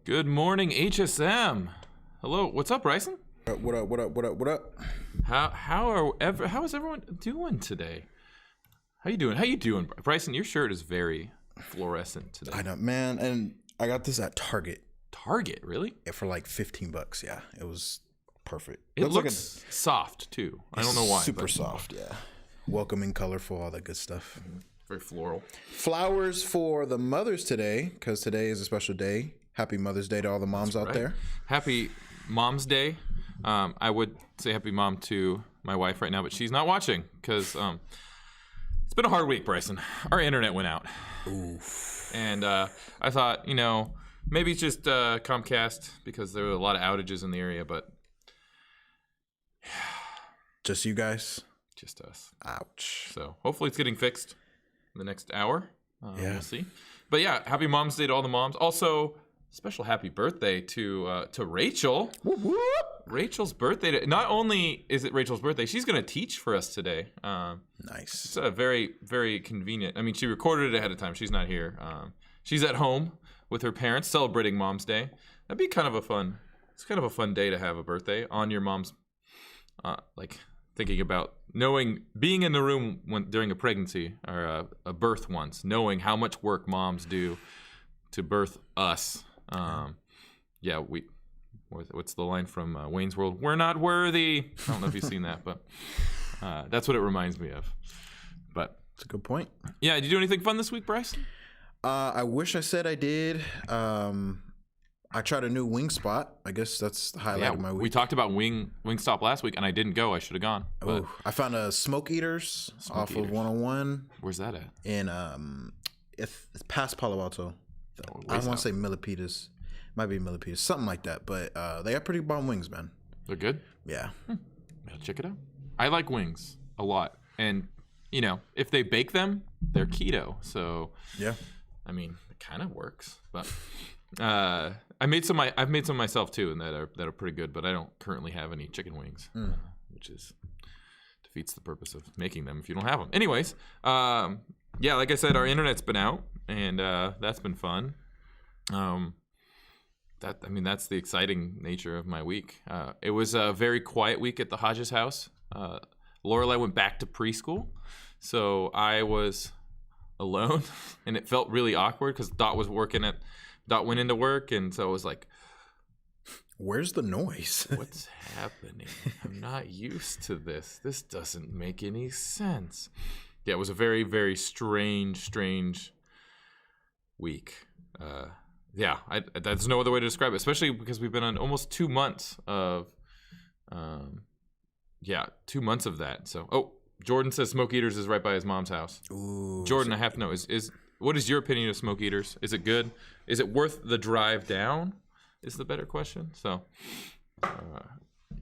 Good morning, HSM. Hello, what's up, Bryson? What up? How is everyone doing today? How you doing, Bryson? Your shirt is very fluorescent today. I know, man, and I got this at Target. Target, really? Yeah, for like $15. Yeah, it was perfect. It looks soft too. I don't know why. Super soft, yeah. Welcoming, colorful, all that good stuff. Very floral. Flowers for the mothers today, because today is a special day. Happy Mother's Day to all the moms out there. Happy Mom's Day. I would say happy mom to my wife right now, but she's not watching because it's been a hard week, Bryson. Our internet went out. Oof. And I thought, maybe it's just Comcast because there were a lot of outages in the area, but just you guys? Just us. Ouch. So hopefully it's getting fixed in the next hour. Yeah. We'll see. But yeah, happy Mom's Day to all the moms. Also, special happy birthday to Rachel. Whoop, whoop. Rachel's birthday. Not only is it Rachel's birthday, she's going to teach for us today. Nice. It's a very, very convenient. I mean, she recorded it ahead of time. She's not here. She's at home with her parents celebrating Mom's Day. That'd be kind of a fun. It's kind of a fun day to have a birthday on your mom's. Thinking about being in the room during a pregnancy or a birth once, knowing how much work moms do to birth us. What's the line from Wayne's World? We're not worthy. I don't know if you've seen that, but that's what it reminds me of. But it's a good point. Yeah, did you do anything fun this week, Bryce? I wish I said I did. I tried a new wing spot. I guess that's the highlight of my week. We talked about Wingstop last week, and I didn't go. I should have gone. Oh, I found a Smoke Eaters off of 101. Where's that at? In it's past Palo Alto. I don't want to say Milpitas. Might be Milpitas, something like that. But they got pretty bomb wings, man. They're good? Yeah. I'll check it out. I like wings a lot. And, if they bake them, they're keto. So, yeah. I mean, it kind of works. But I've made some myself too, and that are pretty good. But I don't currently have any chicken wings, which defeats the purpose of making them if you don't have them. Anyways, like I said, our internet's been out, and that's been fun. That's the exciting nature of my week. It was a very quiet week at the Hodges house. Lorelai went back to preschool, so I was alone, and it felt really awkward because Dot went into work, and so I was like, where's the noise? What's happening? I'm not used to this. This doesn't make any sense. Yeah, it was a very, very strange week. There's no other way to describe it, especially because we've been on almost 2 months of 2 months of that. So, Jordan says Smoke Eaters is right by his mom's house. Ooh, Jordan, I have to know, what is your opinion of Smoke Eaters? Is it good? Is it worth the drive down? Is the better question. So,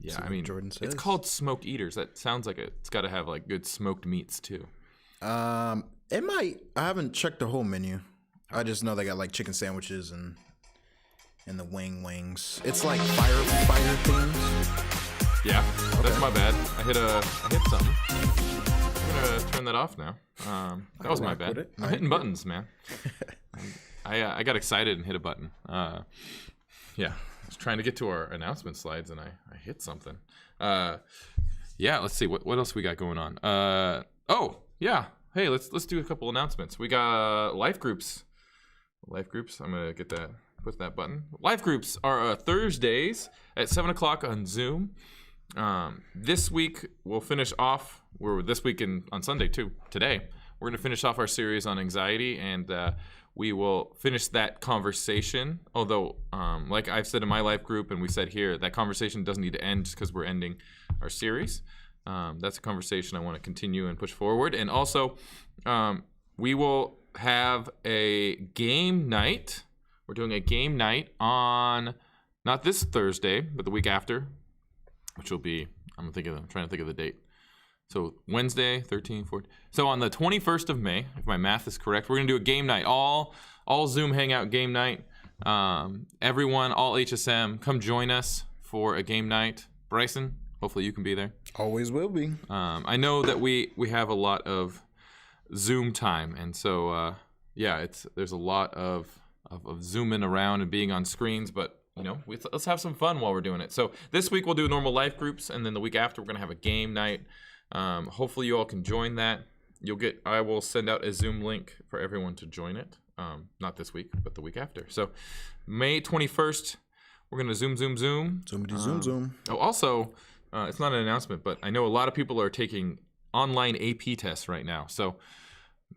Jordan says. It's called Smoke Eaters. That sounds like it's got to have like good smoked meats too. It might. I haven't checked the whole menu. I just know they got like chicken sandwiches and the wings. It's like fire things. Yeah, okay. That's my bad. I hit something. I'm gonna turn that off now. That was my bad. I'm hitting buttons, man. I got excited and hit a button. I was trying to get to our announcement slides and I hit something. Let's see what else we got going on. Hey, let's do a couple announcements. We got life groups. I'm gonna push that button. Life groups are Thursdays at 7:00 on Zoom. This week we'll finish off. We're this week on Sunday too. Today we're gonna finish off our series on anxiety, and we will finish that conversation. Although, like I've said in my life group, and we said here, that conversation doesn't need to end just because we're ending our series. That's a conversation I want to continue and push forward. And also, we will have a game night. We're doing a game night on not this Thursday, but the week after, which will be, I'm trying to think of the date. So Wednesday, 13, 14. So on the 21st of May, if my math is correct, we're going to do a game night, all Zoom hangout game night. Everyone, all HSM, come join us for a game night. Bryson, hopefully you can be there. Always will be. I know that we have a lot of Zoom time, and so there's a lot of zooming around and being on screens, but let's have some fun while we're doing it. So this week we'll do normal life groups, and then the week after we're gonna have a game night. Hopefully you all can join that. I will send out a Zoom link for everyone to join it. Not this week, but the week after. So May 21st, we're gonna zoom. Zoom. Oh, also, it's not an announcement, but I know a lot of people are taking online AP tests right now. So,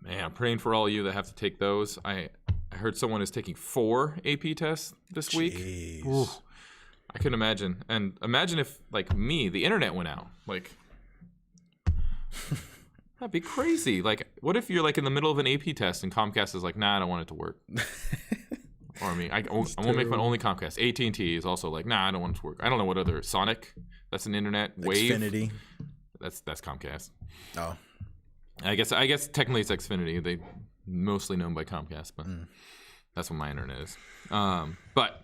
man, I'm praying for all of you that have to take those. I heard someone is taking 4 AP tests this week. Ooh, I couldn't imagine. And imagine if, like me, the internet went out. Like, that'd be crazy. Like, what if you're like in the middle of an AP test and Comcast is like, nah, I don't want it to work. Or I won't make fun only Comcast. AT&T is also like, nah, I don't want it to work. I don't know what other Sonic. That's an internet. Wave. Xfinity. That's Comcast. Oh. I guess technically it's Xfinity. They mostly known by Comcast, but that's what my internet is. But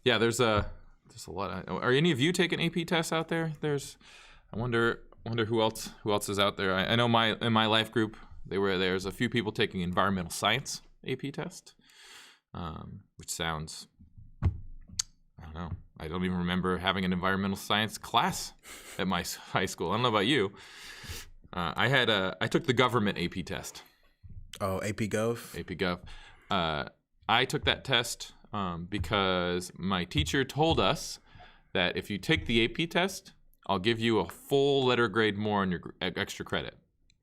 yeah, there's a lot. Are any of you taking AP tests out there? I wonder who else is out there. I know in my life group there's a few people taking environmental science AP test, which sounds, I don't know. I don't even remember having an environmental science class at my high school. I don't know about you. I took the government AP test. Oh, AP Gov? AP Gov. I took that test because my teacher told us that if you take the AP test, I'll give you a full letter grade more on your extra credit.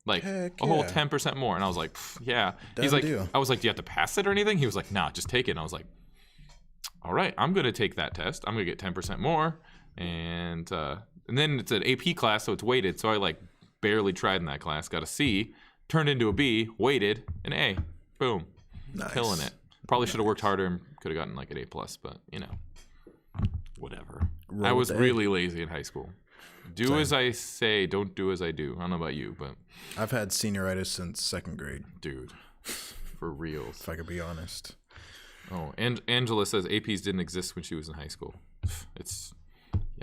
Like a whole 10% more. And I was like, yeah. He's like, I was like, do you have to pass it or anything? He was like, nah, just take it. And I was like, all right, I'm going to take that test. I'm going to get 10% more. And then it's an AP class, so it's weighted. So I like barely tried in that class, got a C, turned into a B, weighted, an A. Boom. Nice. Killing it. Probably should have worked harder and could have gotten like an A+, but whatever. I was really lazy in high school. Do as I say, don't do as I do. I don't know about you, but I've had senioritis since 2nd grade. Dude, for real. If I could be honest. Oh, and Angela says APs didn't exist when she was in high school.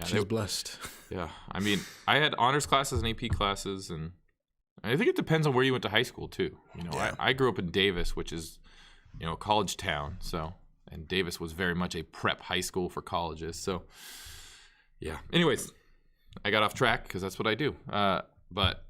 She's blessed. Yeah, I mean, I had honors classes and AP classes, and I think it depends on where you went to high school too. I grew up in Davis, which is, a college town. So, and Davis was very much a prep high school for colleges. So, yeah. Anyways, I got off track because that's what I do. But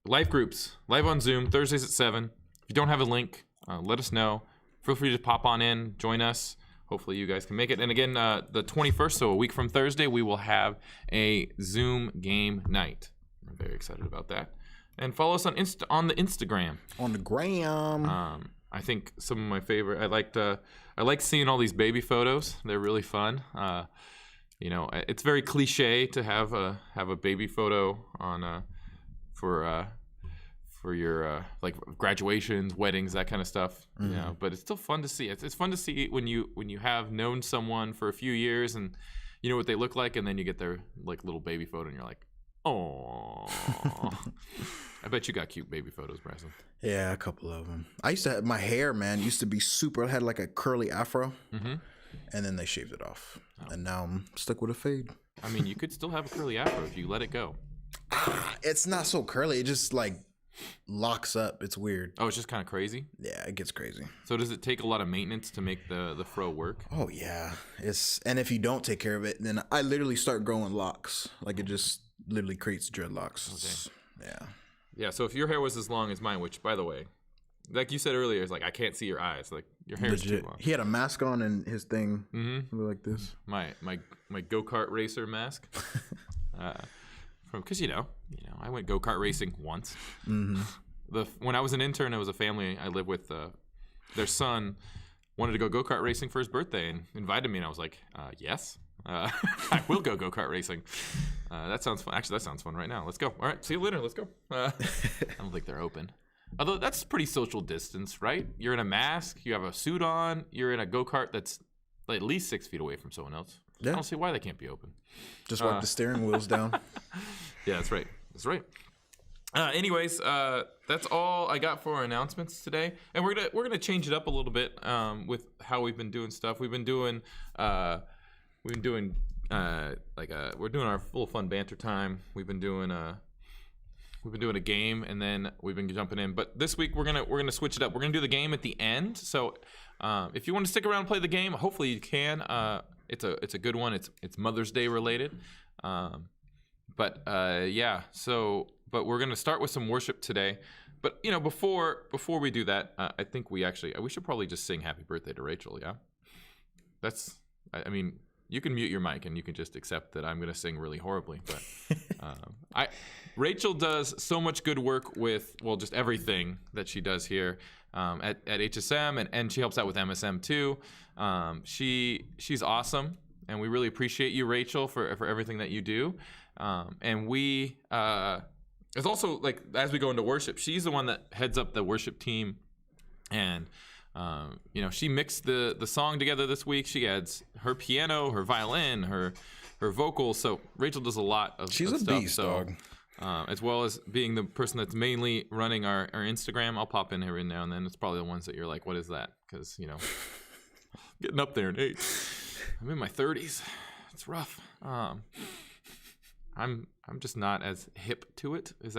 life groups, live on Zoom, Thursdays at 7. If you don't have a link, let us know. Feel free to pop on in, join us. Hopefully you guys can make it. And again, the 21st, so a week from Thursday, we will have a Zoom game night. I'm very excited about that. And follow us on the Instagram. On the gram. I think some of my favorite. I like seeing all these baby photos. They're really fun. It's very cliche to have a baby photo on for your like graduations, weddings, that kind of stuff. Mm-hmm. But it's still fun to see. It's fun to see when you have known someone for a few years and you know what they look like, and then you get their like little baby photo and you're like, oh. I bet you got cute baby photos, Bryson. Yeah, a couple of them. I used to have my hair, man, used to be super. I had like a curly afro, and then they shaved it off, and now I'm stuck with a fade. I mean, you could still have a curly afro if you let it go. It's not so curly. It just like locks up. It's weird. Oh, it's just kind of crazy? Yeah, it gets crazy. So does it take a lot of maintenance to make the fro work? Oh, yeah. And if you don't take care of it, then I literally start growing locks. Like it just literally creates dreadlocks. Okay. Yeah. Yeah, so if your hair was as long as mine, which, by the way, like you said earlier, it's like I can't see your eyes. Like your hair is too long. He had a mask on and his thing like this. My go-kart racer mask. Because I went go-kart racing once. When I was an intern, it was a family I lived with. Their son wanted to go go-kart racing for his birthday and invited me, and I was like, yes. I will go-kart racing. That sounds fun. Actually, that sounds fun right now. Let's go. All right, see you later. Let's go. I don't think they're open. Although that's pretty social distance, right? You're in a mask. You have a suit on. You're in a go-kart that's like at least 6 feet away from someone else. Yeah. I don't see why they can't be open. Just wipe the steering wheels down. Yeah, that's right. That's right. Anyways, that's all I got for our announcements today, and we're gonna change it up a little bit with how we've been doing stuff. We're doing our full fun banter time. We've been doing we've been doing a game, and then we've been jumping in. But this week we're gonna switch it up. We're gonna do the game at the end. So if you want to stick around and play the game, hopefully you can. It's a good one. It's Mother's Day related. Yeah. So we're gonna start with some worship today. But before we do that, I think we should probably just sing Happy Birthday to Rachel. Yeah. I mean, you can mute your mic and you can just accept that I'm going to sing really horribly. But Rachel does so much good work with, just everything that she does here at HSM, and she helps out with MSM too. She's awesome, and we really appreciate you, Rachel, for everything that you do. And we, it's also like, as we go into worship, she's the one that heads up the worship team, and she mixed the song together this week. She adds her piano, her violin, her vocals. So Rachel does a lot of She's a stuff. beast, so, dog. as well as being the person that's mainly running our Instagram. I'll pop in every now and then. It's probably the ones that you're like, what is that? Because, getting up there in age. I'm in my 30s. It's rough. I'm just not as hip to it. Is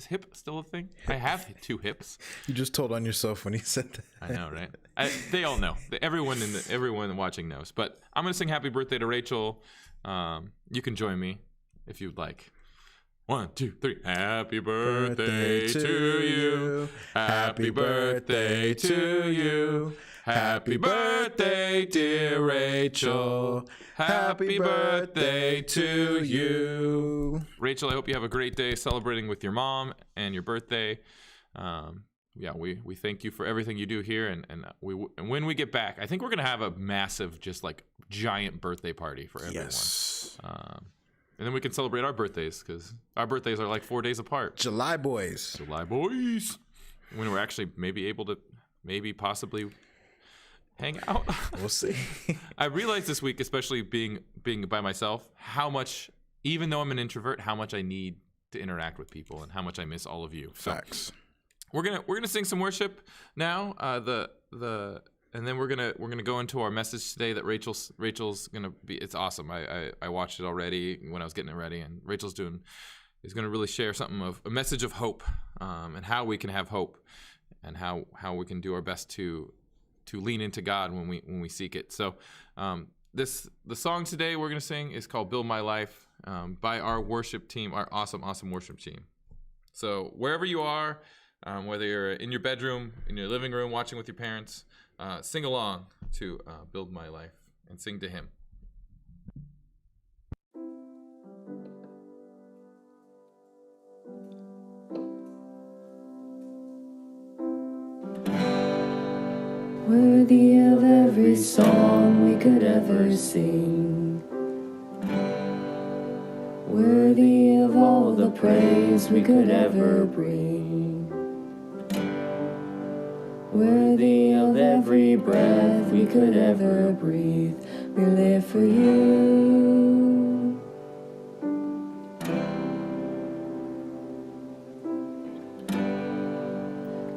hip still a thing? I have 2 hips. You just told on yourself when you said that. I know, right? They all know. Everyone watching knows. But I'm gonna sing Happy Birthday to Rachel. You can join me if you'd like. 1, 2, 3. Happy birthday to you. Happy birthday to you. Happy birthday, dear Rachel. Happy birthday to you. Rachel, I hope you have a great day celebrating with your mom and your birthday. We thank you for everything you do here. And when we get back, I think we're going to have a massive, just like giant birthday party for everyone. Yes. And then we can celebrate our birthdays, because our birthdays are like 4 days apart. July boys. When we're actually maybe able to possibly hang out. We'll see. I realized this week, especially being by myself, how much, even though I'm an introvert, how much I need to interact with people and how much I miss all of you. Facts. So we're gonna sing some worship now. And then we're gonna go into our message today that Rachel's gonna be. It's awesome. I watched it already when I was getting it ready, and Rachel's is gonna really share something of a message of hope, and how we can have hope, and how we can do our best to lean into God when we seek it. So the song today we're gonna sing is called "Build My Life" by our worship team, our awesome worship team. So wherever you are, whether you're in your bedroom, in your living room, watching with your parents, sing along to "Build My Life" and sing to Him. Worthy of every song we could ever sing, worthy of all the praise we could ever bring, worthy of every breath we could ever breathe. We live for you.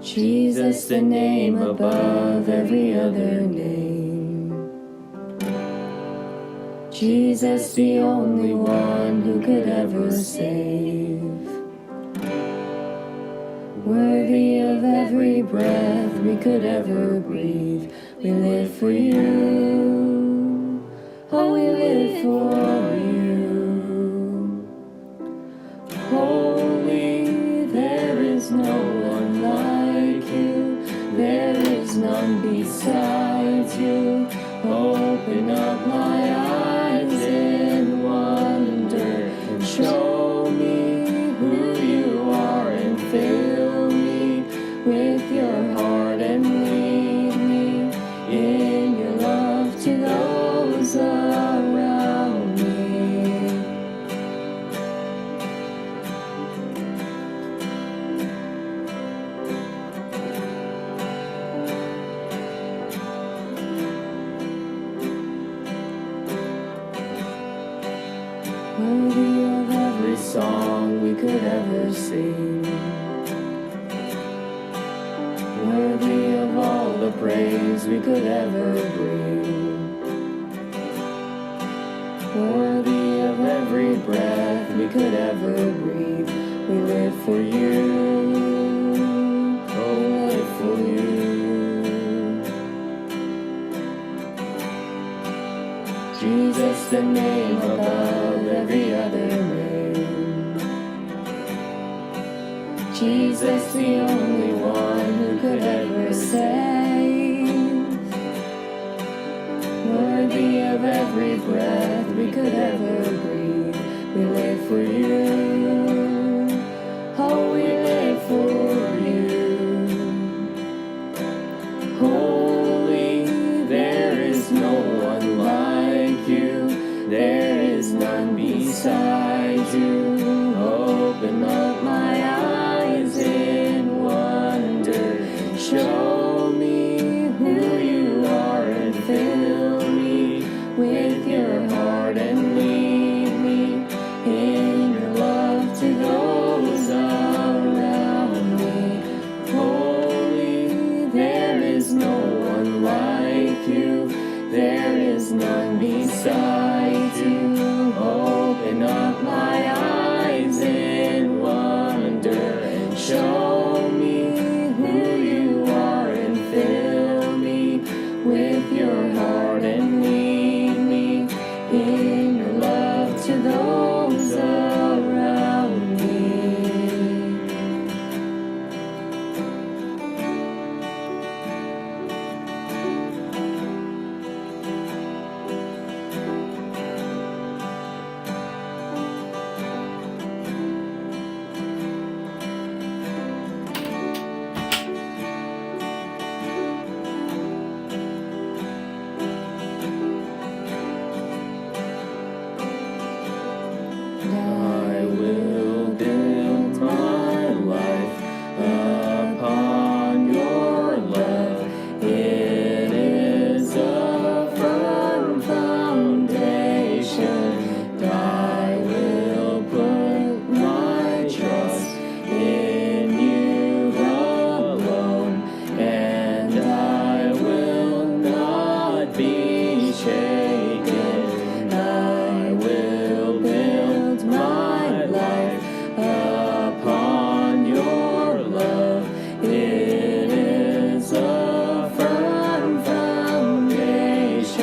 Jesus, the name above every other name. Jesus, the only one who could ever save. Worthy of every breath we could ever breathe. We live for you. Oh, we live for you. Holy, there is no one like you. There is none besides you. Open up my eyes in wonder and show me who you are, and fill me with your heart and lead me in your love to those around me. Worthy of every song we could ever sing, worthy of all the praise we could ever bring, worthy of every breath we could ever breathe. We live for you. Oh, we live for you. Jesus, the name above every other name. Jesus, the only one who could ever save. Worthy of every breath we could ever breathe. We live for you. Oh, we live for you. Holy, there is no one like you. There is none beside you. Open up my eyes in wonder. Show me who you are and fill me with your heart and lead me in your love to those around me. Holy, there is no one like you. There is none beside you. Open up my eyes in wonder and show me who you are and fill me with your heart and lead me in your love to those around me. I will build my life upon your love. It is a firm foundation. I will put my trust in you alone, and I will not be shaken. I will build my life upon your love. It is a firm foundation,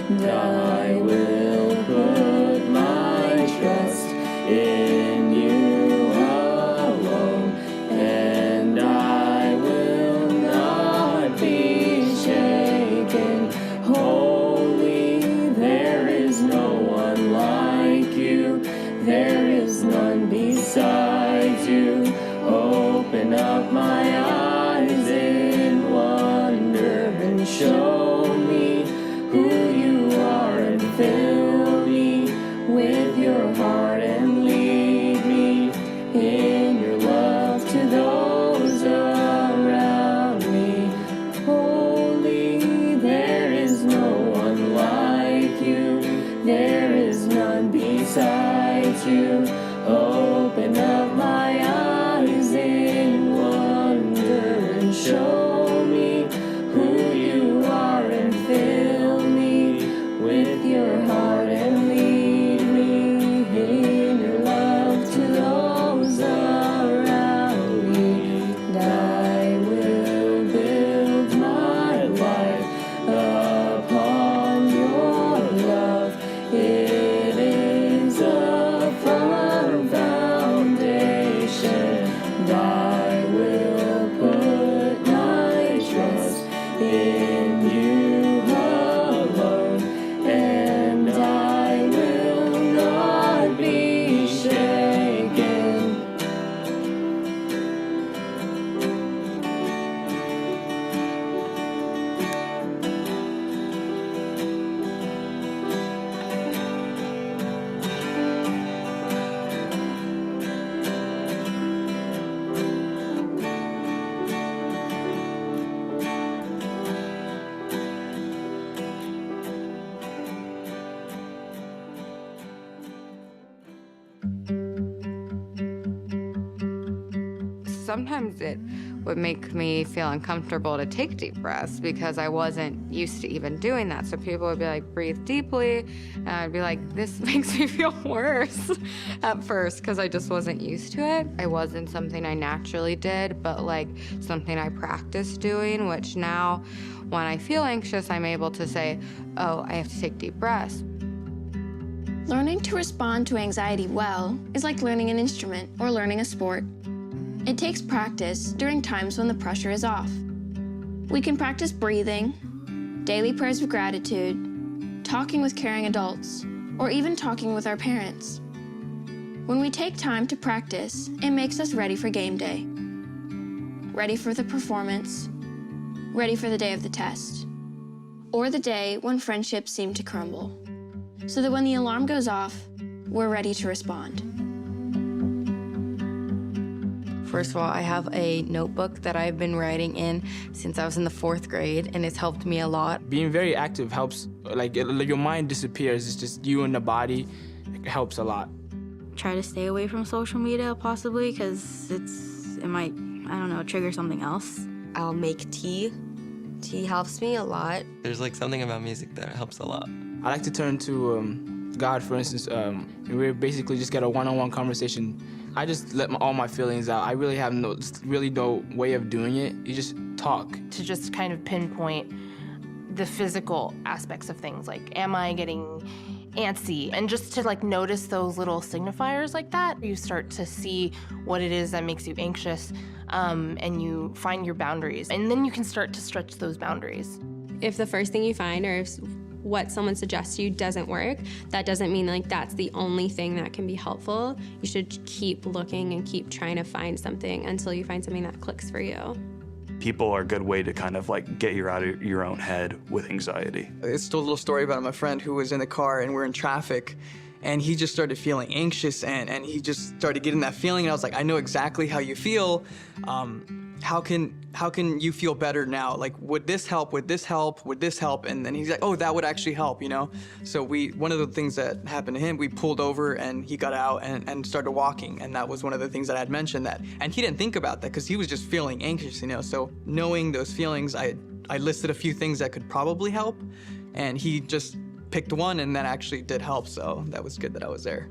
and I will put my trust in you alone, and I will not be shaken. Holy, there is no one like you. There is none beside you. Open up my eyes in wonder and show me who you are and fill me with your heart and lead me in your love to those around me. Holy, there is no one like you. There is none beside you. Open up my eyes in wonder and show me who you are and fill me with your heart and lead me in your love to those around me. And I will build my life upon your love. It is a firm foundation, and I will put my trust in you alone, and I will not be shaken. Sometimes would make me feel uncomfortable to take deep breaths because I wasn't used to even doing that. So people would be like, breathe deeply, and I'd be like, this makes me feel worse at first because I just wasn't used to it. It wasn't something I naturally did, but like something I practiced doing, which now when I feel anxious, I'm able to say, oh, I have to take deep breaths. Learning to respond to anxiety well is like learning an instrument or learning a sport. It takes practice during times when the pressure is off. We can practice breathing, daily prayers of gratitude, talking with caring adults, or even talking with our parents. When we take time to practice, it makes us ready for game day, ready for the performance, ready for the day of the test, or the day when friendships seem to crumble, so that when the alarm goes off, we're ready to respond. First of all, I have a notebook that I've been writing in since I was in the 4th grade, and it's helped me a lot. Being very active helps, like your mind disappears, it's just you and the body. It helps a lot. Try to stay away from social media possibly because it might, I don't know, trigger something else. I'll make tea. Tea helps me a lot. There's like something about music that helps a lot. I like to turn to God, for instance, and we basically just get a one-on-one conversation. I just let all my feelings out. I really have no way of doing it. You just talk. To just kind of pinpoint the physical aspects of things, like, am I getting antsy? And just to like notice those little signifiers like that, you start to see what it is that makes you anxious, and you find your boundaries. And then you can start to stretch those boundaries. If the first thing you find or if what someone suggests to you doesn't work, that doesn't mean like that's the only thing that can be helpful. You should keep looking and keep trying to find something until you find something that clicks for you. People are a good way to kind of like get you out of your own head with anxiety. It's a little story about my friend who was in the car and we're in traffic, and he just started feeling anxious and he just started getting that feeling, and I was like, I know exactly how you feel. How can you feel better now? Like, would this help? Would this help? Would this help? And then he's like, oh, that would actually help, you know? So one of the things that happened to him, we pulled over and he got out and started walking. And that was one of the things that I had mentioned that, and he didn't think about that because he was just feeling anxious, you know? So knowing those feelings, I listed a few things that could probably help, and he just picked one, and that actually did help. So that was good that I was there.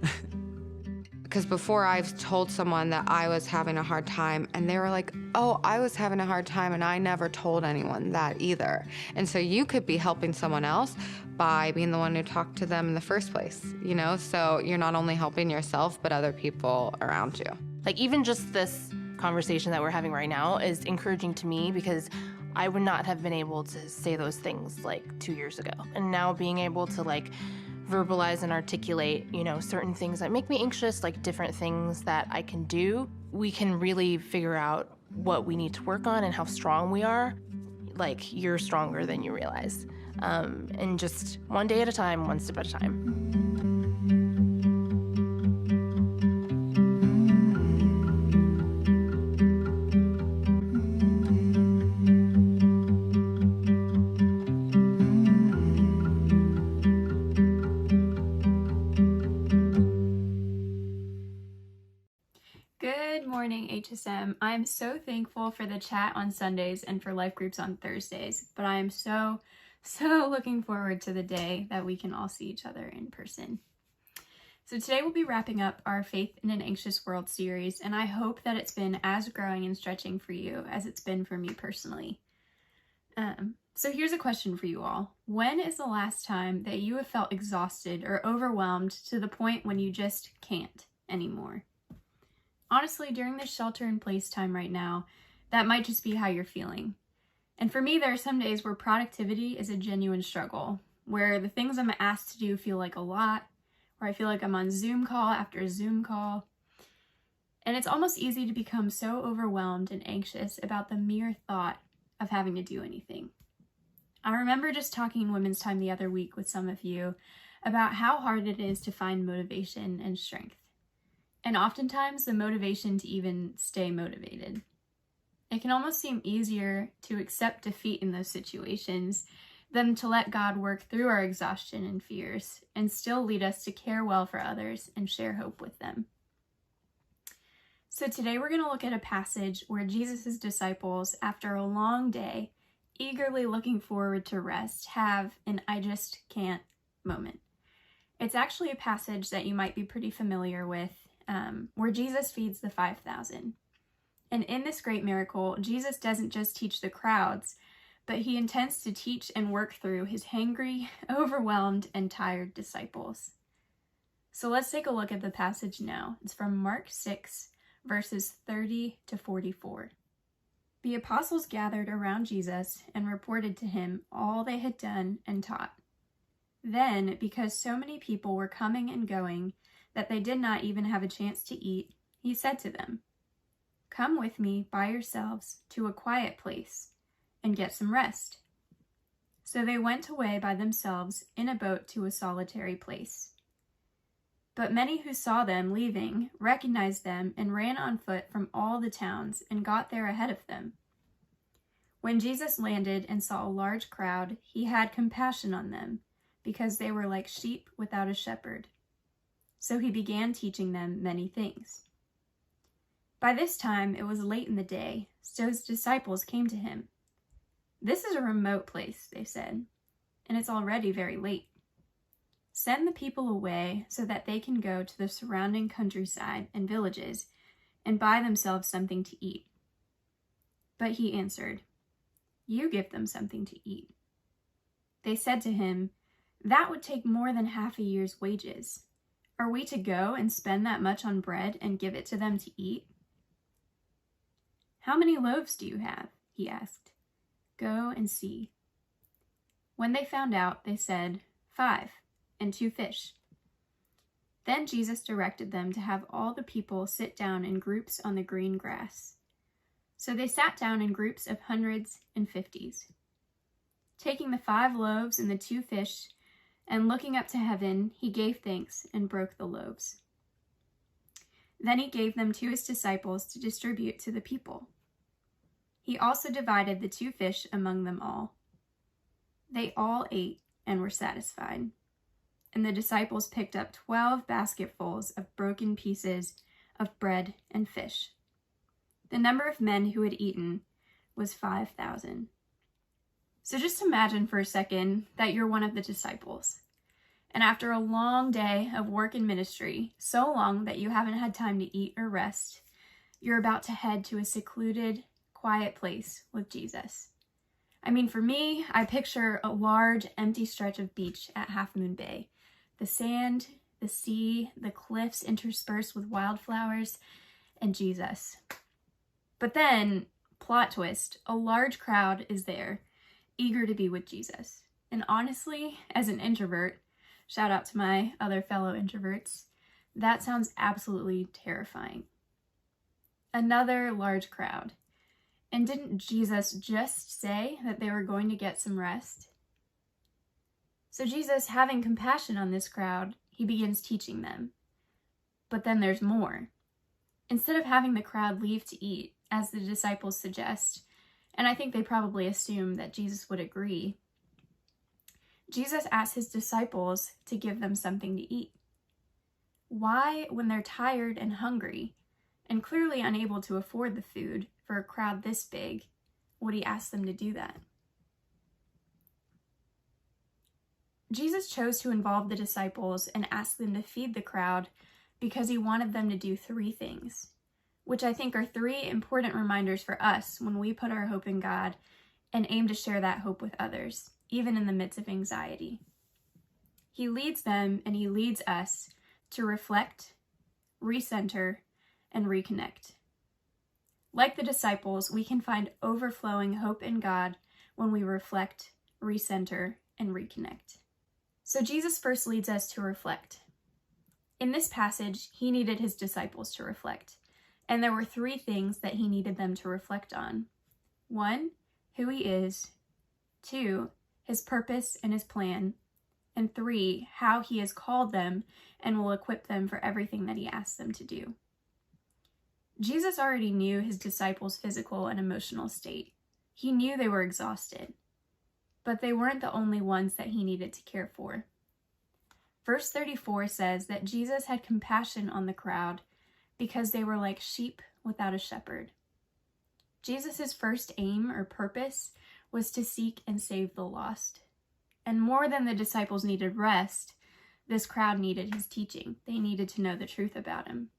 Because before I've told someone that I was having a hard time, and they were like, oh, I was having a hard time, and I never told anyone that either. And so you could be helping someone else by being the one who talked to them in the first place, you know? So you're not only helping yourself, but other people around you. Like, even just this conversation that we're having right now is encouraging to me because I would not have been able to say those things like 2 years ago. And now being able to like verbalize and articulate, you know, certain things that make me anxious, like different things that I can do, we can really figure out what we need to work on and how strong we are. Like, you're stronger than you realize. And just one day at a time, one step at a time. Good morning, HSM. I'm so thankful for the chat on Sundays and for life groups on Thursdays, but I am so looking forward to the day that we can all see each other in person. So today we'll be wrapping up our Faith in an Anxious World series, and I hope that it's been as growing and stretching for you as it's been for me personally. So here's a question for you all. When is the last time that you have felt exhausted or overwhelmed to the point when you just can't anymore? Honestly, during this shelter-in-place time right now, that might just be how you're feeling. And for me, there are some days where productivity is a genuine struggle, where the things I'm asked to do feel like a lot, where I feel like I'm on Zoom call after Zoom call. And it's almost easy to become so overwhelmed and anxious about the mere thought of having to do anything. I remember just talking in Women's Time the other week with some of you about how hard it is to find motivation and strength. And oftentimes the motivation to even stay motivated. It can almost seem easier to accept defeat in those situations than to let God work through our exhaustion and fears and still lead us to care well for others and share hope with them. So today we're going to look at a passage where Jesus' disciples, after a long day, eagerly looking forward to rest, have an I just can't moment. It's actually a passage that you might be pretty familiar with, where Jesus feeds the 5,000. And in this great miracle, Jesus doesn't just teach the crowds, but he intends to teach and work through his hangry, overwhelmed, and tired disciples. So let's take a look at the passage now. It's from Mark 6, verses 30 to 44. The apostles gathered around Jesus and reported to him all they had done and taught. Then, because so many people were coming and going that they did not even have a chance to eat, he said to them, "Come with me by yourselves to a quiet place and get some rest." So they went away by themselves in a boat to a solitary place. But many who saw them leaving recognized them and ran on foot from all the towns and got there ahead of them. When Jesus landed and saw a large crowd, he had compassion on them, because they were like sheep without a shepherd. So he began teaching them many things. By this time it was late in the day, so his disciples came to him. "This is a remote place," they said, "and it's already very late. Send the people away so that they can go to the surrounding countryside and villages and buy themselves something to eat." But he answered, "You give them something to eat." They said to him, "That would take more than half a year's wages. Are we to go and spend that much on bread and give it to them to eat?" "How many loaves do you have?" he asked. "Go and see." When they found out, they said, 5, and 2 fish. Then Jesus directed them to have all the people sit down in groups on the green grass. So they sat down in groups of hundreds and 50s. Taking the 5 loaves and the 2 fish, and looking up to heaven, he gave thanks and broke the loaves. Then he gave them to his disciples to distribute to the people. He also divided the 2 fish among them all. They all ate and were satisfied. And the disciples picked up 12 basketfuls of broken pieces of bread and fish. The number of men who had eaten was 5,000. So just imagine for a second that you're one of the disciples. And after a long day of work and ministry, so long that you haven't had time to eat or rest, you're about to head to a secluded, quiet place with Jesus. I mean, for me, I picture a large, empty stretch of beach at Half Moon Bay. The sand, the sea, the cliffs interspersed with wildflowers, and Jesus. But then, plot twist, a large crowd is there, eager to be with Jesus. And honestly, as an introvert, shout out to my other fellow introverts, that sounds absolutely terrifying. Another large crowd. And didn't Jesus just say that they were going to get some rest? So Jesus, having compassion on this crowd, he begins teaching them. But then there's more. Instead of having the crowd leave to eat, as the disciples suggest, and I think they probably assume that Jesus would agree, Jesus asks his disciples to give them something to eat. Why, when they're tired and hungry, and clearly unable to afford the food for a crowd this big, would he ask them to do that? Jesus chose to involve the disciples and ask them to feed the crowd because he wanted them to do 3 things, which I think are 3 important reminders for us when we put our hope in God and aim to share that hope with others, even in the midst of anxiety. He leads them and he leads us to reflect, recenter, and reconnect. Like the disciples, we can find overflowing hope in God when we reflect, recenter, and reconnect. So Jesus first leads us to reflect. In this passage, he needed his disciples to reflect, and there were 3 things that he needed them to reflect on. 1, who he is. 2, his purpose and his plan. And 3, how he has called them and will equip them for everything that he asks them to do. Jesus already knew his disciples' physical and emotional state. He knew they were exhausted, but they weren't the only ones that he needed to care for. Verse 34 says that Jesus had compassion on the crowd because they were like sheep without a shepherd. Jesus' first aim or purpose was to seek and save the lost. And more than the disciples needed rest, this crowd needed his teaching. They needed to know the truth about him.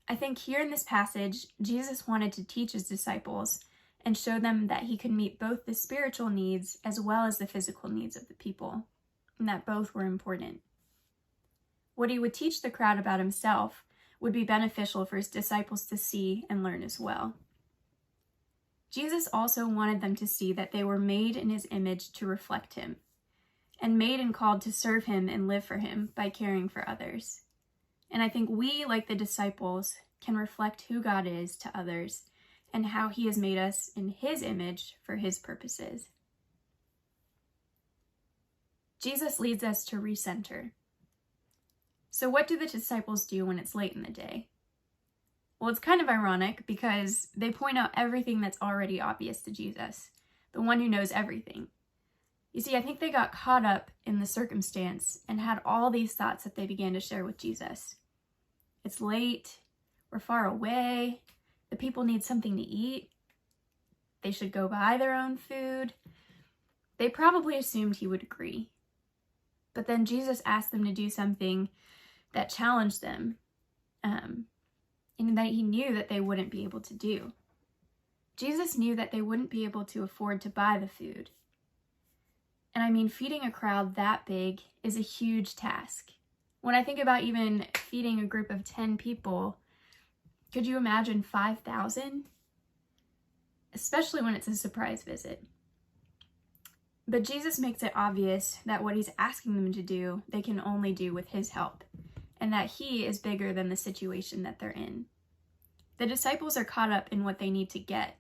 I think here in this passage, Jesus wanted to teach his disciples and show them that he could meet both the spiritual needs as well as the physical needs of the people, and that both were important. What he would teach the crowd about himself would be beneficial for his disciples to see and learn as well. Jesus also wanted them to see that they were made in his image to reflect him, and made and called to serve him and live for him by caring for others. And I think we, like the disciples, can reflect who God is to others and how he has made us in his image for his purposes. Jesus leads us to recenter. So what do the disciples do when it's late in the day? Well, it's kind of ironic because they point out everything that's already obvious to Jesus, the one who knows everything. You see, I think they got caught up in the circumstance and had all these thoughts that they began to share with Jesus. It's late, we're far away, the people need something to eat, they should go buy their own food. They probably assumed he would agree. But then Jesus asked them to do something that challenged them, and that he knew that they wouldn't be able to do. Jesus knew that they wouldn't be able to afford to buy the food. And I mean, feeding a crowd that big is a huge task. When I think about even feeding a group of 10 people, could you imagine 5,000? Especially when it's a surprise visit. But Jesus makes it obvious that what he's asking them to do, they can only do with his help, and that he is bigger than the situation that they're in. The disciples are caught up in what they need to get,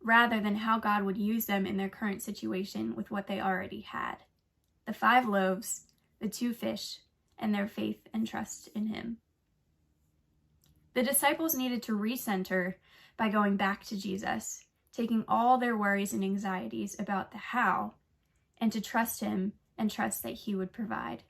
rather than how God would use them in their current situation with what they already had. The 5 loaves, the 2 fish, and their faith and trust in him. The disciples needed to recenter by going back to Jesus, taking all their worries and anxieties about the how, and to trust him and trust that he would provide.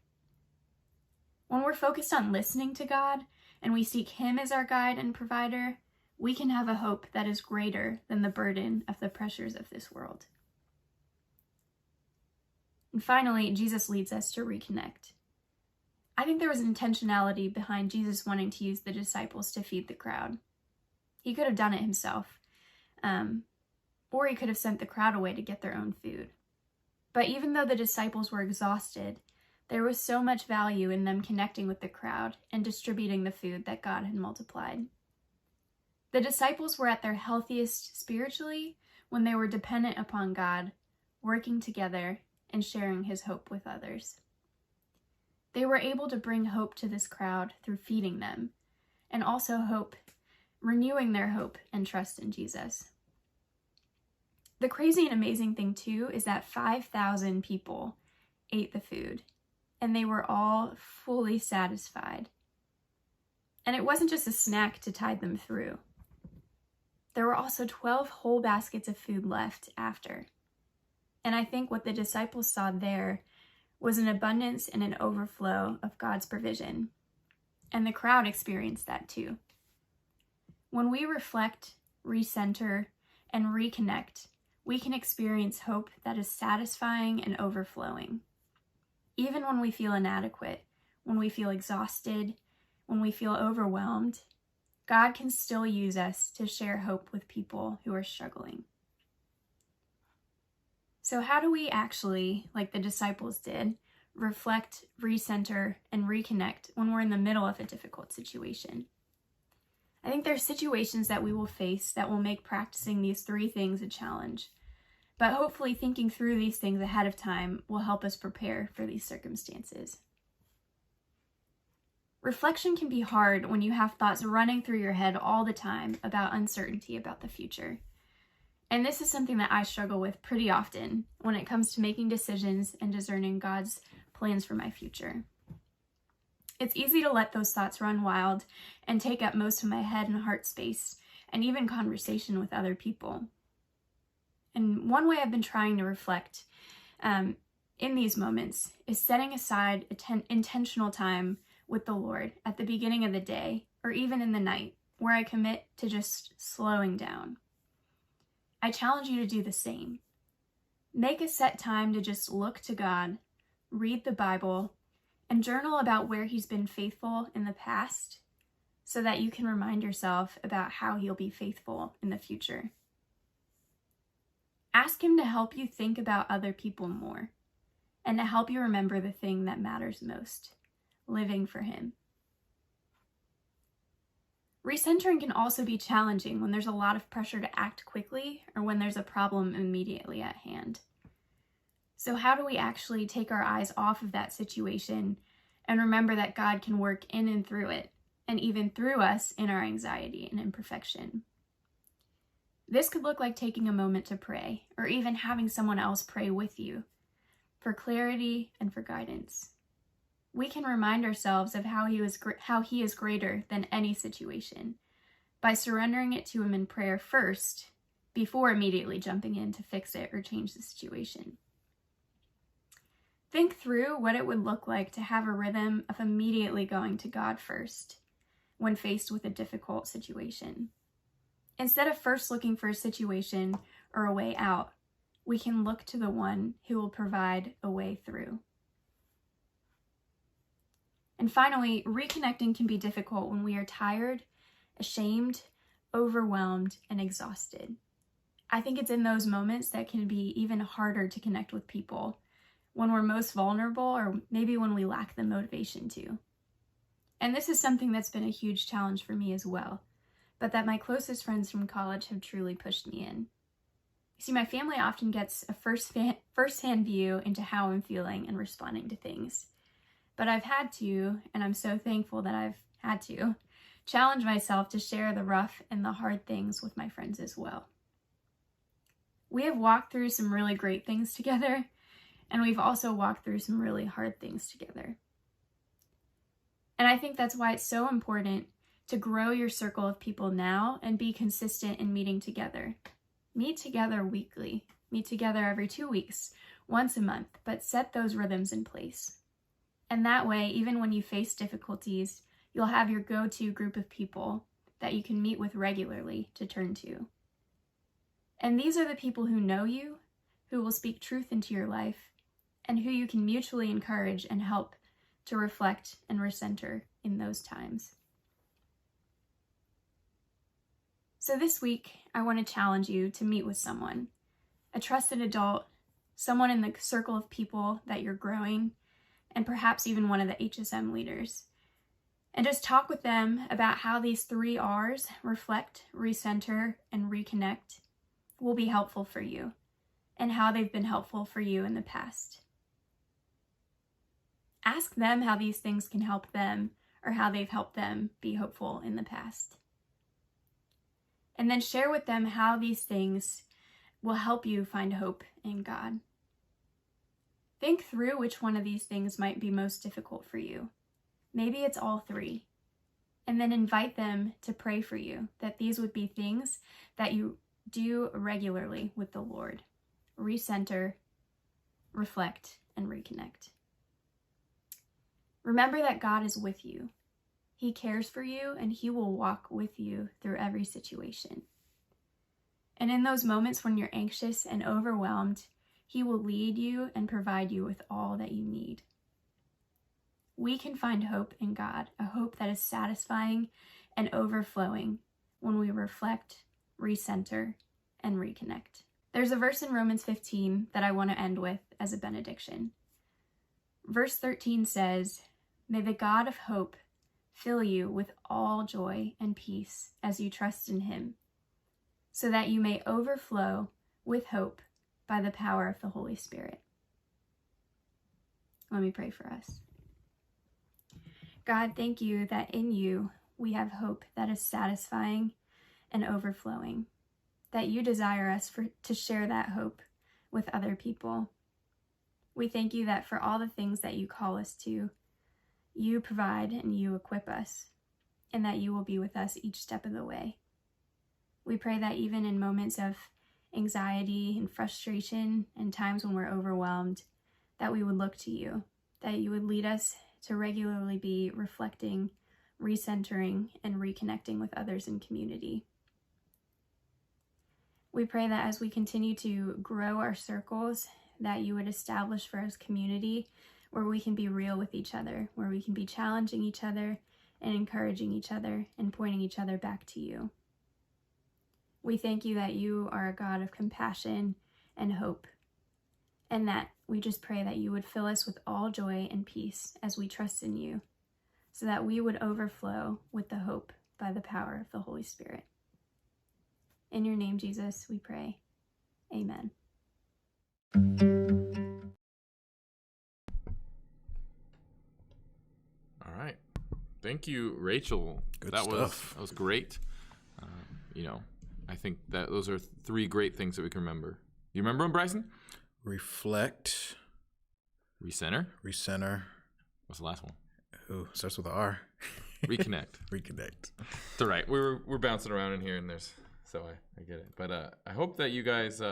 When we're focused on listening to God and we seek him as our guide and provider, we can have a hope that is greater than the burden of the pressures of this world. And finally, Jesus leads us to reconnect. I think there was intentionality behind Jesus wanting to use the disciples to feed the crowd. He could have done it himself, or he could have sent the crowd away to get their own food. But even though the disciples were exhausted, there was so much value in them connecting with the crowd and distributing the food that God had multiplied. The disciples were at their healthiest spiritually when they were dependent upon God, working together and sharing his hope with others. They were able to bring hope to this crowd through feeding them, and also renewing their hope and trust in Jesus. The crazy and amazing thing too is that 5,000 people ate the food, and they were all fully satisfied. And it wasn't just a snack to tide them through. There were also 12 whole baskets of food left after. And I think what the disciples saw there was an abundance and an overflow of God's provision. And the crowd experienced that too. When we reflect, recenter, and reconnect, we can experience hope that is satisfying and overflowing. Even when we feel inadequate, when we feel exhausted, when we feel overwhelmed, God can still use us to share hope with people who are struggling. So how do we actually, like the disciples did, reflect, recenter, and reconnect when we're in the middle of a difficult situation? I think there are situations that we will face that will make practicing these 3 things a challenge. But hopefully thinking through these things ahead of time will help us prepare for these circumstances. Reflection can be hard when you have thoughts running through your head all the time about uncertainty about the future. And this is something that I struggle with pretty often when it comes to making decisions and discerning God's plans for my future. It's easy to let those thoughts run wild and take up most of my head and heart space, and even conversation with other people. And one way I've been trying to reflect in these moments is setting aside intentional time with the Lord at the beginning of the day or even in the night where I commit to just slowing down. I challenge you to do the same. Make a set time to just look to God, read the Bible, and journal about where He's been faithful in the past so that you can remind yourself about how He'll be faithful in the future. Ask Him to help you think about other people more and to help you remember the thing that matters most, living for Him. Recentering can also be challenging when there's a lot of pressure to act quickly or when there's a problem immediately at hand. So how do we actually take our eyes off of that situation and remember that God can work in and through it, and even through us in our anxiety and imperfection? This could look like taking a moment to pray, or even having someone else pray with you for clarity and for guidance. We can remind ourselves of how He is greater than any situation by surrendering it to Him in prayer first, before immediately jumping in to fix it or change the situation. Think through what it would look like to have a rhythm of immediately going to God first when faced with a difficult situation. Instead of first looking for a situation or a way out, we can look to the one who will provide a way through. And finally, reconnecting can be difficult when we are tired, ashamed, overwhelmed, and exhausted. I think it's in those moments that can be even harder to connect with people, when we're most vulnerable, or maybe when we lack the motivation to. And this is something that's been a huge challenge for me as well, but that my closest friends from college have truly pushed me in. You see, my family often gets a first-hand view into how I'm feeling and responding to things. But I've had to, and I'm so thankful that I've had to, challenge myself to share the rough and the hard things with my friends as well. We have walked through some really great things together, and we've also walked through some really hard things together. And I think that's why it's so important to grow your circle of people now and be consistent in meeting together. Meet together weekly. Meet together every 2 weeks, once a month, but set those rhythms in place. And that way, even when you face difficulties, you'll have your go-to group of people that you can meet with regularly to turn to. And these are the people who know you, who will speak truth into your life, and who you can mutually encourage and help to reflect and recenter in those times. So this week, I want to challenge you to meet with someone, a trusted adult, someone in the circle of people that you're growing, and perhaps even one of the HSM leaders. And just talk with them about how these 3 R's, reflect, recenter, and reconnect, will be helpful for you, and how they've been helpful for you in the past. Ask them how these things can help them, or how they've helped them be hopeful in the past. And then share with them how these things will help you find hope in God. Think through which one of these things might be most difficult for you. Maybe it's all 3. And then invite them to pray for you, that these would be things that you do regularly with the Lord. Recenter, reflect, and reconnect. Remember that God is with you. He cares for you, and He will walk with you through every situation. And in those moments when you're anxious and overwhelmed, He will lead you and provide you with all that you need. We can find hope in God, a hope that is satisfying and overflowing when we reflect, recenter, and reconnect. There's a verse in Romans 15 that I want to end with as a benediction. Verse 13 says, "May the God of hope fill you with all joy and peace as you trust in Him, so that you may overflow with hope by the power of the Holy Spirit." Let me pray for us. God, thank you that in you we have hope that is satisfying and overflowing, that you desire us to share that hope with other people. We thank you that for all the things that you call us to, you provide and you equip us, and that you will be with us each step of the way. We pray that even in moments of anxiety and frustration and times when we're overwhelmed, that we would look to you, that you would lead us to regularly be reflecting, recentering, and reconnecting with others in community. We pray that as we continue to grow our circles, that you would establish for us community where we can be real with each other, where we can be challenging each other and encouraging each other and pointing each other back to you. We thank you that you are a God of compassion and hope, and that we just pray that you would fill us with all joy and peace as we trust in you, so that we would overflow with the hope by the power of the Holy Spirit. In your name, Jesus, we pray. Amen. All right. Thank you, Rachel. Good that stuff. was great. I think that those are 3 great things that we can remember. You remember them, Bryson? Reflect. Recenter. What's the last one? Ooh, starts with an R. Reconnect. Reconnect. It's all right. We're bouncing around in here, and so I get it. But I hope that you guys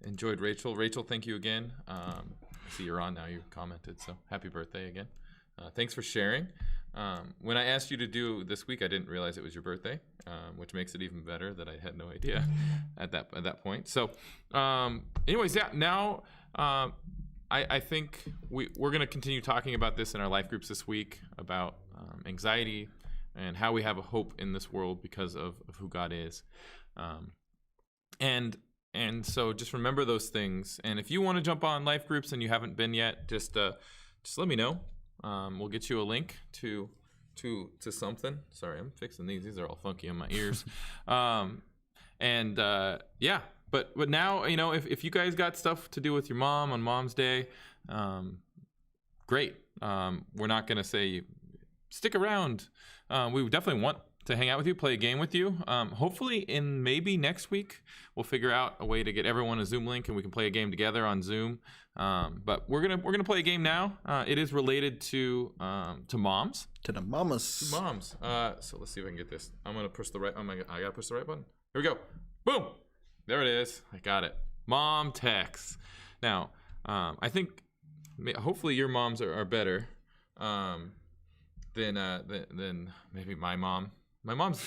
enjoyed Rachel. Rachel, thank you again. I see you're on now. You commented, so happy birthday again. Thanks for sharing. When I asked you to do this week, I didn't realize it was your birthday, which makes it even better that I had no idea at that point. So, anyways, yeah. Now, I think we're going to continue talking about this in our life groups this week about anxiety and how we have a hope in this world because of who God is, and so just remember those things. And if you want to jump on life groups and you haven't been yet, just let me know. We'll get you a link to something. Sorry, I'm fixing these. These are all funky on my ears. Yeah. But now, if you guys got stuff to do with your mom on Mom's Day, great. We're not gonna say stick around. We definitely want to hang out with you, play a game with you. Hopefully in maybe next week, we'll figure out a way to get everyone a Zoom link and we can play a game together on Zoom. But we're gonna play a game now. It is related to moms. To the mamas. Moms. So let's see if I can get this. I'm gonna push the right. I gotta push the right button. Here we go. Boom. There it is. I got it. Mom texts. Now, I think hopefully your moms are better than maybe my mom. My mom's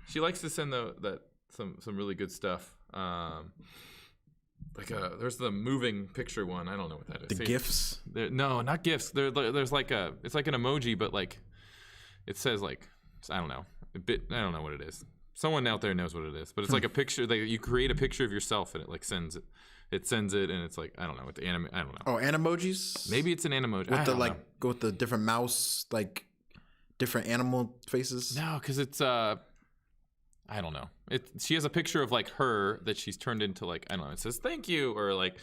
she likes to send some really good stuff. There's the moving picture one. I don't know what that is. The GIFs? No, not GIFs. There's like it's like an emoji, but like it says like I don't know. I don't know what it is. Someone out there knows what it is, but it's like a picture that you create a picture of yourself and it like sends it. It sends it and it's like I don't know what the anime. I don't know. Oh, animojis? Maybe it's an animoji. With go with the different mouse like different animal faces. No, because it's I don't know. She has a picture of like her that she's turned into like I don't know. It says thank you or like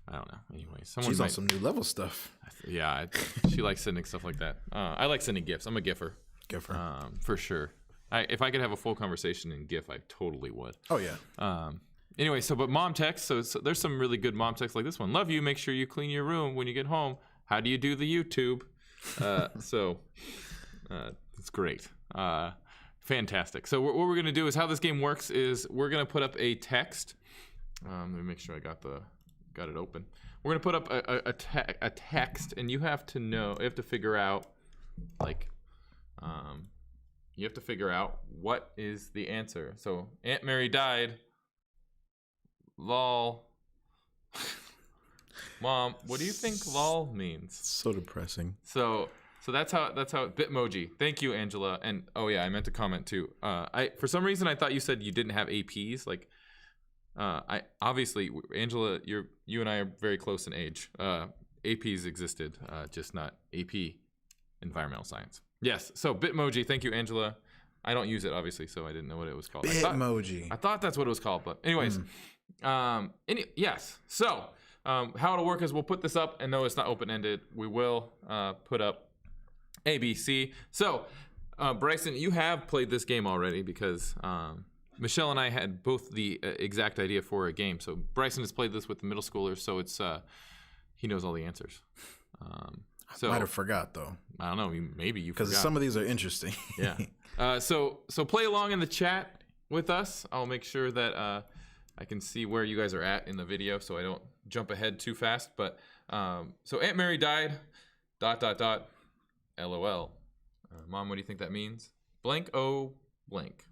I don't know. Anyway, she's on some new level stuff. Yeah, she likes sending stuff like that. I like sending gifs. I'm a giffer. For sure. If I could have a full conversation in GIF, I totally would. Oh yeah. Anyway, but mom texts. So there's some really good mom texts like this one. Love you. Make sure you clean your room when you get home. How do you do the YouTube? It's great. Fantastic. So what we're gonna do is how this game works is we're gonna put up a text. Let me make sure I got it open. We're gonna put up a text, and you have to figure out you have to figure out what is the answer. So Aunt Mary died. Lol. Mom, what do you think lol means? So depressing. So that's how Bitmoji. Thank you, Angela. And oh yeah, I meant to comment too. For some reason I thought you said you didn't have APs. Like I obviously Angela, you and I are very close in age. APs existed, just not AP environmental science. Yes. So Bitmoji, thank you, Angela. I don't use it obviously, so I didn't know what it was called. Bitmoji. I thought that's what it was called, but anyways. Yes. So how it'll work is we'll put this up, and no, it's not open-ended. We will put up ABC. So Bryson, you have played this game already because Michelle and I had both the exact idea for a game. So Bryson has played this with the middle schoolers, so it's he knows all the answers. I might have forgot though. I don't know. Maybe you forgot. Because some of these are interesting. Yeah. So play along in the chat with us. I'll make sure that I can see where you guys are at in the video, so I don't jump ahead too fast. But so Aunt Mary died. ... LOL. Mom, what do you think that means? Blank, oh, blank.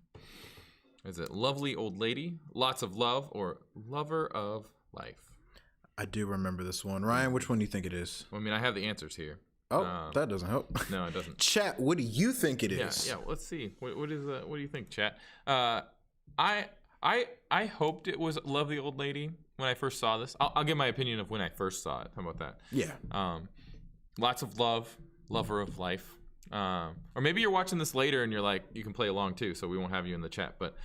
Is it lovely old lady, lots of love, or lover of life? I do remember this one. Ryan, which one do you think it is? Well, I mean, I have the answers here. Oh, that doesn't help. No, it doesn't. Chat, what do you think it is? Yeah. Let's see. What is? What do you think, chat? I hoped it was lovely old lady when I first saw this. I'll give my opinion of when I first saw it. How about that? Yeah. Lots of love, lover of life. Or maybe you're watching this later and you're like, you can play along too, so we won't have you in the chat. But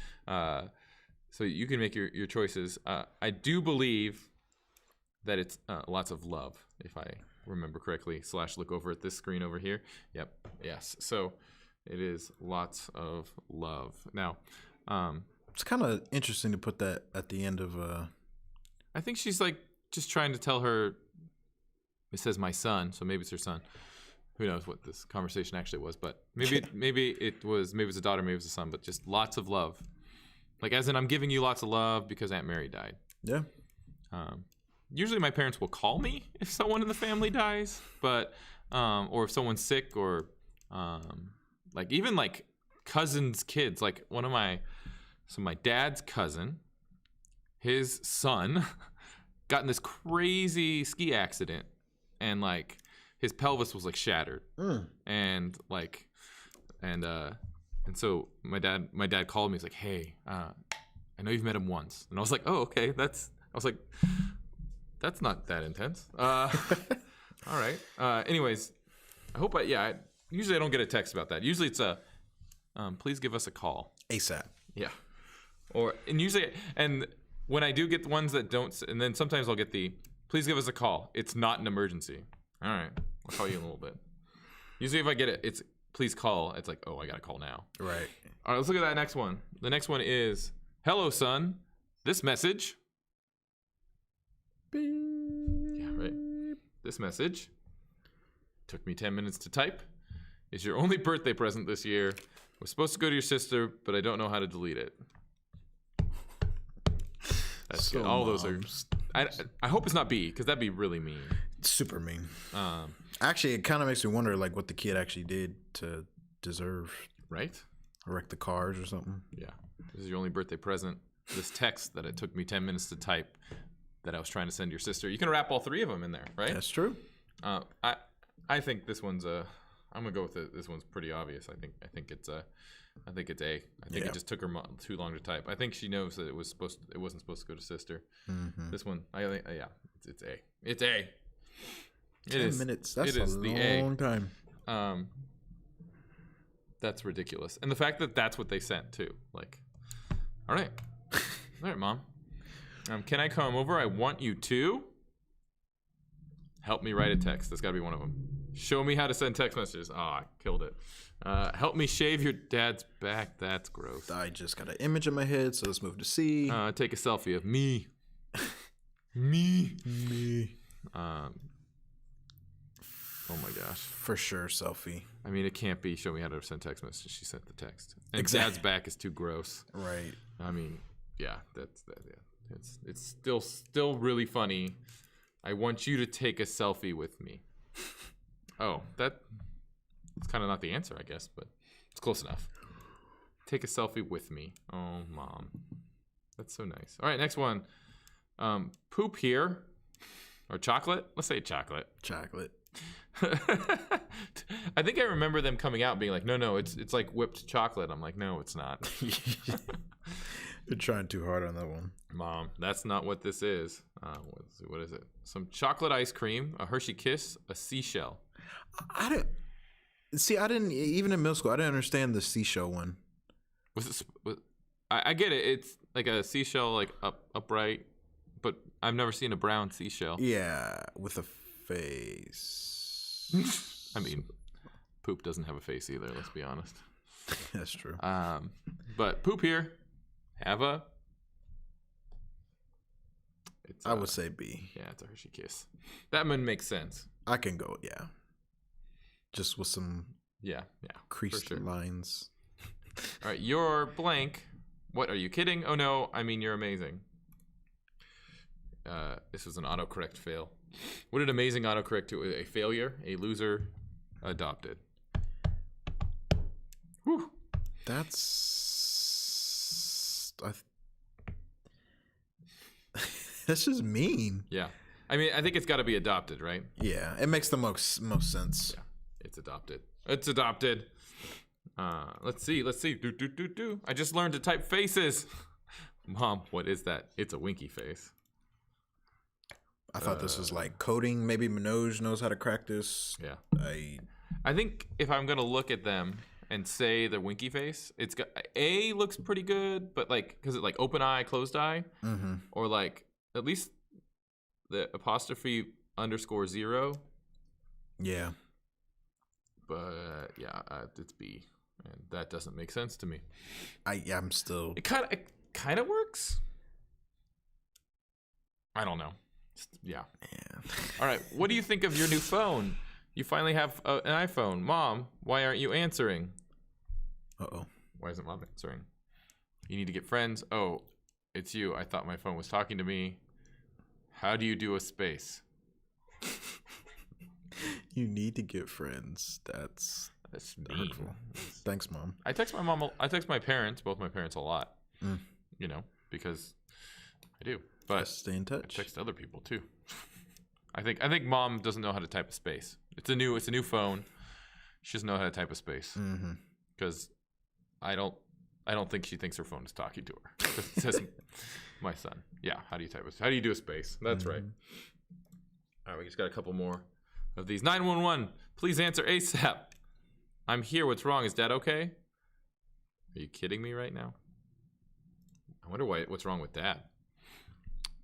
so you can make your choices. I do believe that it's lots of love, if I remember correctly. / look over at this screen over here. Yep. Yes. So it is lots of love. Now, it's kind of interesting to put that at the end of. I think she's like just trying to tell her. It says my son, so maybe it's her son. Who knows what this conversation actually was? But maybe it was a daughter, maybe it was a son. But just lots of love, like as in I'm giving you lots of love because Aunt Mary died. Yeah. Usually my parents will call me if someone in the family dies, but or if someone's sick, or like even like cousins' kids. Like my dad's cousin, his son got in this crazy ski accident, and like his pelvis was like shattered, and so my dad called me. He's like, hey, I know you've met him once, and I was like, oh, okay, that's not that intense. All right. Anyways, I hope usually I don't get a text about that. Usually it's please give us a call. ASAP. Yeah. And when I do get the ones that don't, and then sometimes I'll get the, please give us a call. It's not an emergency. All right. I'll call you in a little bit. Usually if I get it, it's please call. It's like, oh, I got to call now. Right. All right, let's look at that next one. The next one is, hello, son. This message. Yeah, right. This message took me 10 minutes to type. Is your only birthday present this year. Was supposed to go to your sister, but I don't know how to delete it. That's So good. All those are. I hope it's not B, because that'd be really mean. Super mean. Actually, it kind of makes me wonder, like, what the kid actually did to deserve. Right? Wreck the cars or something. Yeah. This is your only birthday present. This text that it took me 10 minutes to type that I was trying to send your sister. You can wrap all three of them in there, right? That's true. I think this one's I'm gonna go with it. This one's pretty obvious. I think it's A. I think it just took her too long to type. I think she knows that it wasn't supposed to go to sister. Mm-hmm. This one, I think, it's A. It's A. 10 minutes. That's a long time. That's ridiculous. And the fact that that's what they sent too. Like, all right, Mom. Can I come over? I want you to help me write a text. That's got to be one of them. Show me how to send text messages. I killed it. Help me shave your dad's back. That's gross. I just got an image in my head, so let's move to C. Take a selfie of me. Me. Oh my gosh. For sure, selfie. I mean, it can't be show me how to send text messages. She sent the text. And Exactly. Dad's back is too gross. Right. I mean, yeah, that's that. Yeah. It's still really funny. I want you to take a selfie with me. Oh, that's kind of not the answer, I guess, but it's close enough. Take a selfie with me. Oh, Mom. That's so nice. All right, next one. Poop here. Or chocolate. Let's say chocolate. Chocolate. I think I remember them coming out and being like, no, it's like whipped chocolate. I'm like, no, it's not. You're trying too hard on that one. Mom, that's not what this is. What is it? Some chocolate ice cream, a Hershey Kiss, a seashell. I didn't even in middle school. I didn't understand the seashell one. I get it. It's like a seashell, like upright, but I've never seen a brown seashell. Yeah, with a face. I mean, poop doesn't have a face either. Let's be honest. That's true. But poop here. I would say B. Yeah, it's a Hershey Kiss. That one makes sense. I can go, yeah. Just with some creased lines. All right, you're blank. What, are you kidding? Oh no, I mean you're amazing. This was an autocorrect fail. What did amazing autocorrect to a failure? A loser adopted. Whew. That's that's just mean. Yeah. I mean, I think it's got to be adopted, right? Yeah, it makes the most sense. Yeah, it's adopted. It's adopted. Let's see. Do. I just learned to type faces. Mom, what is that? It's a winky face. I thought this was like coding. Maybe Minoj knows how to crack this. Yeah. I think if I'm gonna look at them and say the winky face, it's got A looks pretty good, but like because it like open eye, closed eye, or like at least the apostrophe _0. Yeah. But yeah, it's B, and that doesn't make sense to me. I'm still. It kind of works. I don't know. Yeah. All right. What do you think of your new phone? You finally have an iPhone. Mom, why aren't you answering? Uh-oh. Why isn't Mom answering? You need to get friends. Oh, it's you. I thought my phone was talking to me. How do you do a space? You need to get friends. That's hurtful. Thanks, Mom. I text my mom. I text my parents, both my parents, a lot. You know, because I do. But stay in touch. I text other people too. I think Mom doesn't know how to type a space. It's a new phone. She doesn't know how to type a space. Because I don't think she thinks her phone is talking to her. It says my son. Yeah. How do you do a space? That's right. All right. We just got a couple more of these. 911. Please answer ASAP. I'm here. What's wrong? Is Dad okay? Are you kidding me right now? I wonder what's wrong with Dad.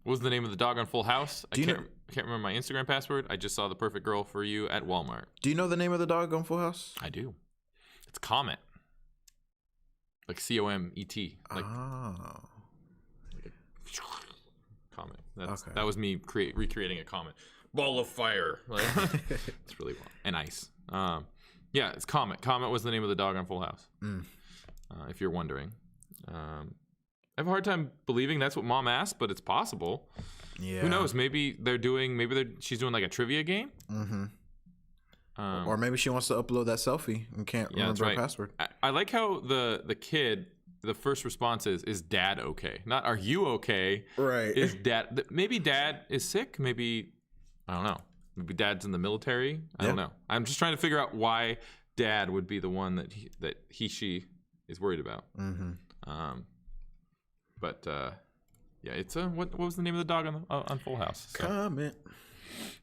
What was the name of the dog on Full House? I can't remember my Instagram password. I just saw the perfect girl for you at Walmart. Do you know the name of the dog on Full House? I do. It's Comet. Like COMET. Like Comet. That was me recreating a comet. Ball of fire. Like, it's really fun. And ice. Yeah, it's Comet. Comet was the name of the dog on Full House. If you're wondering. I have a hard time believing that's what Mom asked, but it's possible. Yeah. Who knows? Maybe she's doing like a trivia game. Or maybe she wants to upload that selfie and can't remember her password. I like how the kid, the first response is Dad okay? Not are you okay? Right. Is Dad? Maybe Dad is sick. Maybe I don't know. Maybe Dad's in the military. I don't know. I'm just trying to figure out why Dad would be the one that she is worried about. But yeah, it's what was the name of the dog on Full House? So, Comet.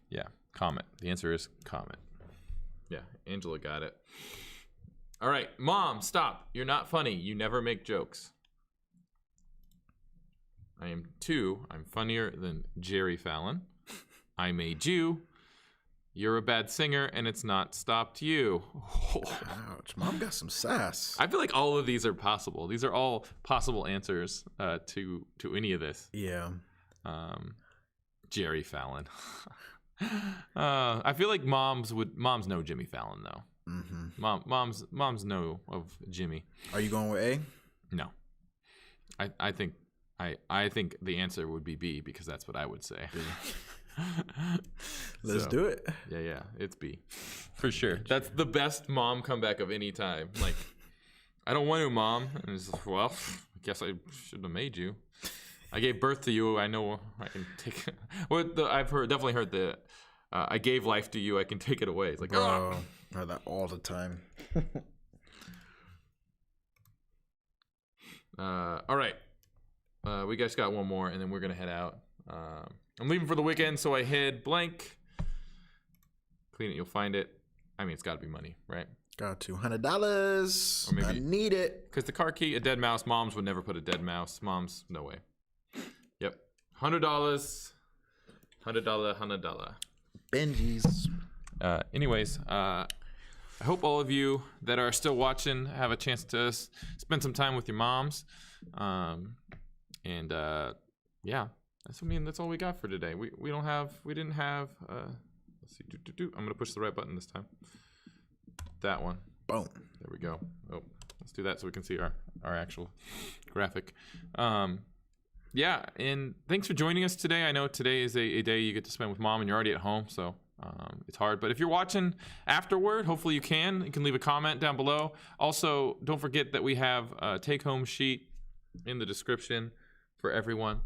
Yeah, Comet. The answer is Comet. Yeah, Angela got it. All right, Mom, stop. You're not funny. You never make jokes. I am 2. I'm funnier than Jerry Fallon. I made you. You're a bad singer, and it's not stopped you. Ouch, Mom got some sass. I feel like all of these are possible. These are all possible answers to any of this. Yeah. Jerry Fallon. I feel like moms know Jimmy Fallon though. Moms know of Jimmy. Are you going with A? No. I think the answer would be B because that's what I would say. Let's do it. Yeah, it's B for sure. That's the best mom comeback of any time. Like, I don't want to, Mom. And it's like, well, I guess I should have made you. I gave birth to you. I know I can take it. I've definitely heard the I gave life to you. I can take it away. It's like, bro, I heard that all the time. All right. We just got one more, and then we're gonna head out. I'm leaving for the weekend, so I hid blank. Clean it, you'll find it. I mean, it's got to be money, right? Got $200. Or maybe, I need it. Because the car key, a dead mouse. Moms would never put a dead mouse. Moms, no way. Yep. $100. $100. Benji's. Anyways, I hope all of you that are still watching have a chance to spend some time with your moms. Yeah. That's all we got for today. We didn't have let's see. I'm gonna push the right button this time. That one. Boom. There we go. Oh, let's do that so we can see our actual graphic. Yeah, and thanks for joining us today. I know today is a day you get to spend with Mom, and you're already at home, so It's hard, but if you're watching afterward, hopefully you can. You can leave a comment down below. Also, don't forget that we have a take-home sheet in the description for everyone.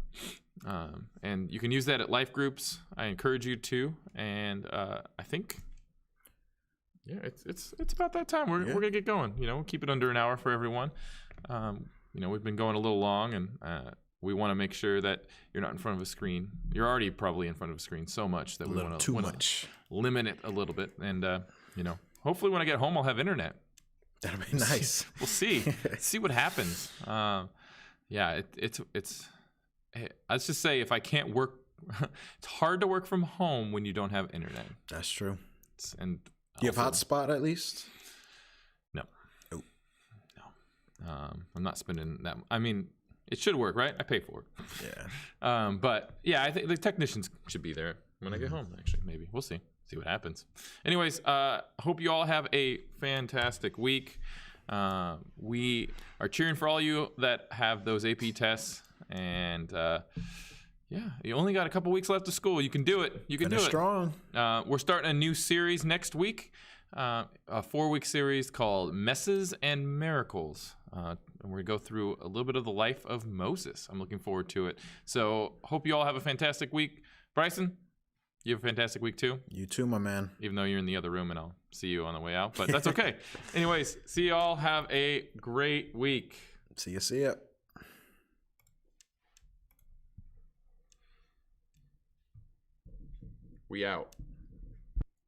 And you can use that at life groups. I encourage you to. And I think, yeah, it's about that time. We're gonna get going. You know, we'll keep it under an hour for everyone. You know, we've been going a little long, and we want to make sure that you're not in front of a screen. You're already probably in front of a screen so much that we want to limit it a little bit. And you know, hopefully when I get home, I'll have internet. That'd be nice. We'll see. See what happens. Yeah, it's. Let's just say if I can't work, it's hard to work from home when you don't have internet. That's true. And do you have hotspot at least? No. Oh. No. I'm not spending that. I mean, it should work, right? I pay for it. Yeah. But yeah, I think the technicians should be there when I get home. Actually, maybe we'll see. See what happens. Anyways, hope you all have a fantastic week. We are cheering for all you that have those AP tests, and yeah, you only got a couple weeks left of school. You can do it. You can do it. Strong. We're starting a new series next week, a 4-week series called Messes and Miracles. And we're going to go through a little bit of the life of Moses. I'm looking forward to it. So hope you all have a fantastic week. Bryson, you have a fantastic week too? You too, my man. Even though you're in the other room, and I'll see you on the way out, but that's okay. Anyways, see you all. Have a great week. See ya. We out.